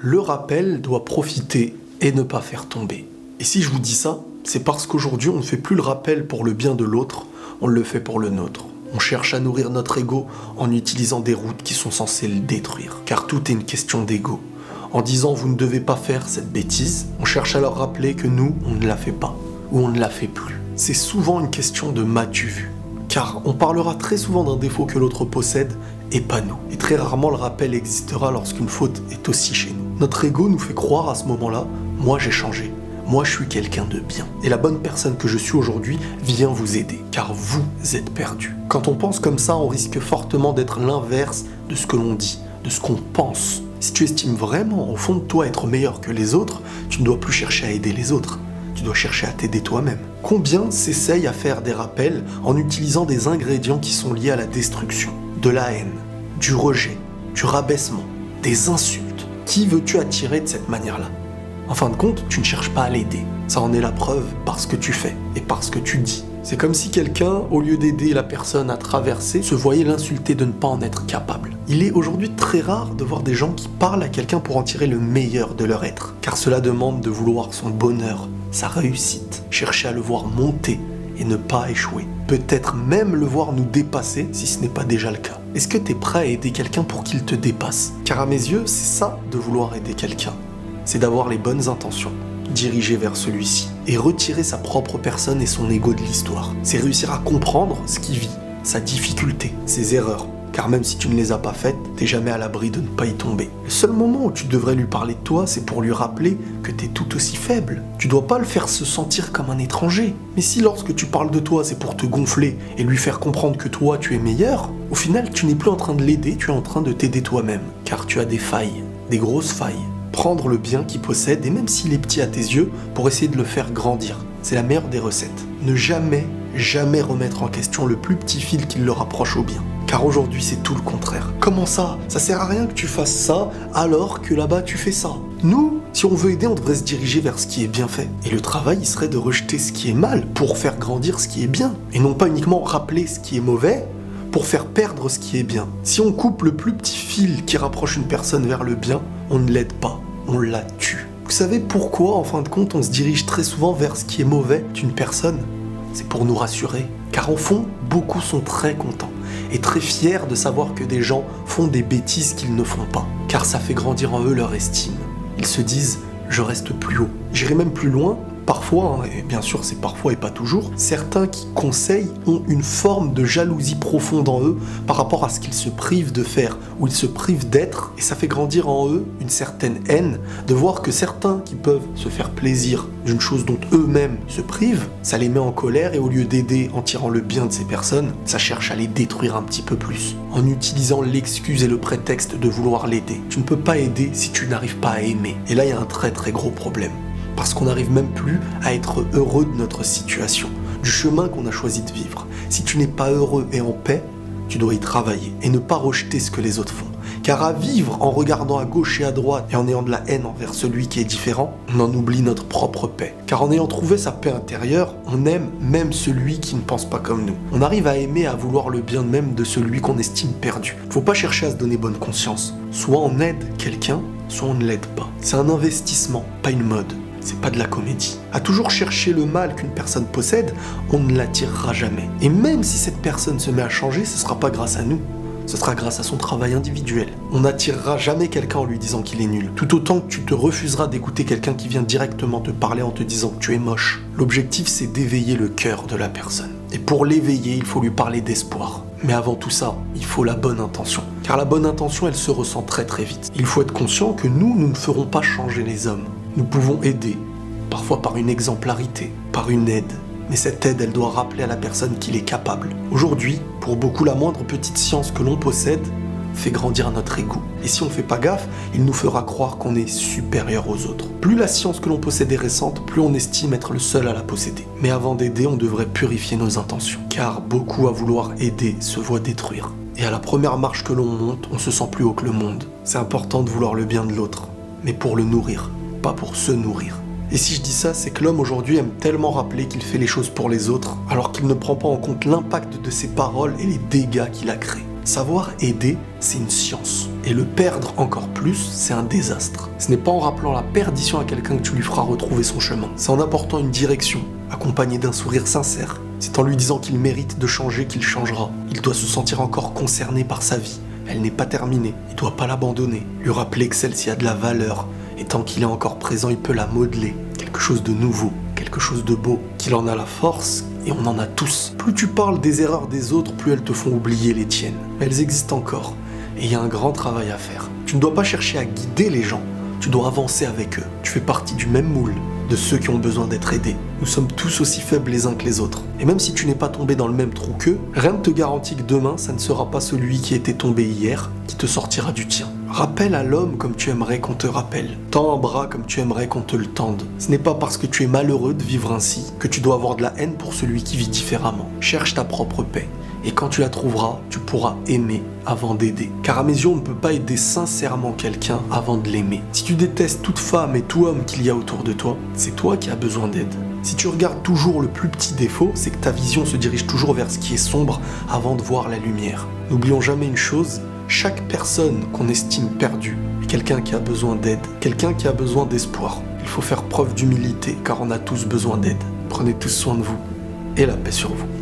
Le rappel doit profiter et ne pas faire tomber. Et si je vous dis ça, c'est parce qu'aujourd'hui on ne fait plus le rappel pour le bien de l'autre, on le fait pour le nôtre. On cherche à nourrir notre ego en utilisant des routes qui sont censées le détruire. Car tout est une question d'ego. En disant vous ne devez pas faire cette bêtise, on cherche à leur rappeler que nous, on ne la fait pas, ou on ne la fait plus. C'est souvent une question de m'as-tu vu. Car on parlera très souvent d'un défaut que l'autre possède et pas nous. Et très rarement le rappel existera lorsqu'une faute est aussi chez nous. Notre ego nous fait croire à ce moment-là, moi j'ai changé. Moi, je suis quelqu'un de bien. Et la bonne personne que je suis aujourd'hui vient vous aider, car vous êtes perdu. Quand on pense comme ça, on risque fortement d'être l'inverse de ce que l'on dit, de ce qu'on pense. Si tu estimes vraiment au fond de toi être meilleur que les autres, tu ne dois plus chercher à aider les autres. Tu dois chercher à t'aider toi-même. Combien s'essayent à faire des rappels en utilisant des ingrédients qui sont liés à la destruction, de la haine, du rejet, du rabaissement, des insultes? Qui veux-tu attirer de cette manière-là? En fin de compte, tu ne cherches pas à l'aider. Ça en est la preuve par ce que tu fais et par ce que tu dis. C'est comme si quelqu'un, au lieu d'aider la personne à traverser, se voyait l'insulter de ne pas en être capable. Il est aujourd'hui très rare de voir des gens qui parlent à quelqu'un pour en tirer le meilleur de leur être. Car cela demande de vouloir son bonheur, sa réussite, chercher à le voir monter et ne pas échouer. Peut-être même le voir nous dépasser si ce n'est pas déjà le cas. Est-ce que tu es prêt à aider quelqu'un pour qu'il te dépasse? Car à mes yeux, c'est ça de vouloir aider quelqu'un. C'est d'avoir les bonnes intentions, diriger vers celui-ci, et retirer sa propre personne et son ego de l'histoire. C'est réussir à comprendre ce qu'il vit, sa difficulté, ses erreurs, car même si tu ne les as pas faites, t'es jamais à l'abri de ne pas y tomber. Le seul moment où tu devrais lui parler de toi, c'est pour lui rappeler que t'es tout aussi faible. Tu dois pas le faire se sentir comme un étranger. Mais si lorsque tu parles de toi, c'est pour te gonfler et lui faire comprendre que toi, tu es meilleur, au final, tu n'es plus en train de l'aider, tu es en train de t'aider toi-même, car tu as des failles, des grosses failles. Prendre le bien qu'il possède, et même s'il est petit à tes yeux, pour essayer de le faire grandir. C'est la meilleure des recettes. Ne jamais, jamais remettre en question le plus petit fil qui le rapproche au bien. Car aujourd'hui, c'est tout le contraire. Comment ça? Ça sert à rien que tu fasses ça, alors que là-bas, tu fais ça. Nous, si on veut aider, on devrait se diriger vers ce qui est bien fait. Et le travail, il serait de rejeter ce qui est mal, pour faire grandir ce qui est bien. Et non pas uniquement rappeler ce qui est mauvais, pour faire perdre ce qui est bien. Si on coupe le plus petit fil qui rapproche une personne vers le bien, on ne l'aide pas, on la tue. Vous savez pourquoi, en fin de compte, on se dirige très souvent vers ce qui est mauvais d'une personne? C'est pour nous rassurer. Car au fond, beaucoup sont très contents et très fiers de savoir que des gens font des bêtises qu'ils ne font pas. Car ça fait grandir en eux leur estime. Ils se disent, je reste plus haut. J'irai même plus loin. Parfois, et bien sûr c'est parfois et pas toujours, certains qui conseillent ont une forme de jalousie profonde en eux par rapport à ce qu'ils se privent de faire ou ils se privent d'être, et ça fait grandir en eux une certaine haine de voir que certains qui peuvent se faire plaisir d'une chose dont eux-mêmes se privent, ça les met en colère et au lieu d'aider en tirant le bien de ces personnes, ça cherche à les détruire un petit peu plus, en utilisant l'excuse et le prétexte de vouloir l'aider. Tu ne peux pas aider si tu n'arrives pas à aimer, et là il y a un très très gros problème. Parce qu'on n'arrive même plus à être heureux de notre situation, du chemin qu'on a choisi de vivre. Si tu n'es pas heureux et en paix, tu dois y travailler et ne pas rejeter ce que les autres font. Car à vivre en regardant à gauche et à droite et en ayant de la haine envers celui qui est différent, on en oublie notre propre paix. Car en ayant trouvé sa paix intérieure, on aime même celui qui ne pense pas comme nous. On arrive à aimer, à vouloir le bien même de celui qu'on estime perdu. Faut pas chercher à se donner bonne conscience. Soit on aide quelqu'un, soit on ne l'aide pas. C'est un investissement, pas une mode. C'est pas de la comédie. À toujours chercher le mal qu'une personne possède, on ne l'attirera jamais. Et même si cette personne se met à changer, ce sera pas grâce à nous. Ce sera grâce à son travail individuel. On n'attirera jamais quelqu'un en lui disant qu'il est nul. Tout autant que tu te refuseras d'écouter quelqu'un qui vient directement te parler en te disant que tu es moche. L'objectif, c'est d'éveiller le cœur de la personne. Et pour l'éveiller, il faut lui parler d'espoir. Mais avant tout ça, il faut la bonne intention. Car la bonne intention, elle se ressent très très vite. Il faut être conscient que nous ne ferons pas changer les hommes. Nous pouvons aider, parfois par une exemplarité, par une aide. Mais cette aide, elle doit rappeler à la personne qu'il est capable. Aujourd'hui, pour beaucoup, la moindre petite science que l'on possède fait grandir notre ego. Et si on ne fait pas gaffe, il nous fera croire qu'on est supérieur aux autres. Plus la science que l'on possède est récente, plus on estime être le seul à la posséder. Mais avant d'aider, on devrait purifier nos intentions. Car beaucoup à vouloir aider se voient détruire. Et à la première marche que l'on monte, on se sent plus haut que le monde. C'est important de vouloir le bien de l'autre, mais pour le nourrir, pas pour se nourrir. Et si je dis ça, c'est que l'homme aujourd'hui aime tellement rappeler qu'il fait les choses pour les autres, alors qu'il ne prend pas en compte l'impact de ses paroles et les dégâts qu'il a créés. Savoir aider, c'est une science. Et le perdre encore plus, c'est un désastre. Ce n'est pas en rappelant la perdition à quelqu'un que tu lui feras retrouver son chemin. C'est en apportant une direction, accompagnée d'un sourire sincère. C'est en lui disant qu'il mérite de changer qu'il changera. Il doit se sentir encore concerné par sa vie. Elle n'est pas terminée, il ne doit pas l'abandonner. Lui rappeler que celle-ci a de la valeur. Et tant qu'il est encore présent, il peut la modeler. Quelque chose de nouveau, quelque chose de beau. Qu'il en a la force, et on en a tous. Plus tu parles des erreurs des autres, plus elles te font oublier les tiennes. Mais elles existent encore. Et il y a un grand travail à faire. Tu ne dois pas chercher à guider les gens. Tu dois avancer avec eux. Tu fais partie du même moule, de ceux qui ont besoin d'être aidés. Nous sommes tous aussi faibles les uns que les autres. Et même si tu n'es pas tombé dans le même trou qu'eux, rien ne te garantit que demain, ça ne sera pas celui qui était tombé hier qui te sortira du tien. Rappelle à l'homme comme tu aimerais qu'on te rappelle. Tends un bras comme tu aimerais qu'on te le tende. Ce n'est pas parce que tu es malheureux de vivre ainsi que tu dois avoir de la haine pour celui qui vit différemment. Cherche ta propre paix. Et quand tu la trouveras, tu pourras aimer avant d'aider. Car à mes yeux, on ne peut pas aider sincèrement quelqu'un avant de l'aimer. Si tu détestes toute femme et tout homme qu'il y a autour de toi, c'est toi qui as besoin d'aide. Si tu regardes toujours le plus petit défaut, c'est que ta vision se dirige toujours vers ce qui est sombre avant de voir la lumière. N'oublions jamais une chose, chaque personne qu'on estime perdue est quelqu'un qui a besoin d'aide, quelqu'un qui a besoin d'espoir. Il faut faire preuve d'humilité car on a tous besoin d'aide. Prenez tous soin de vous et la paix sur vous.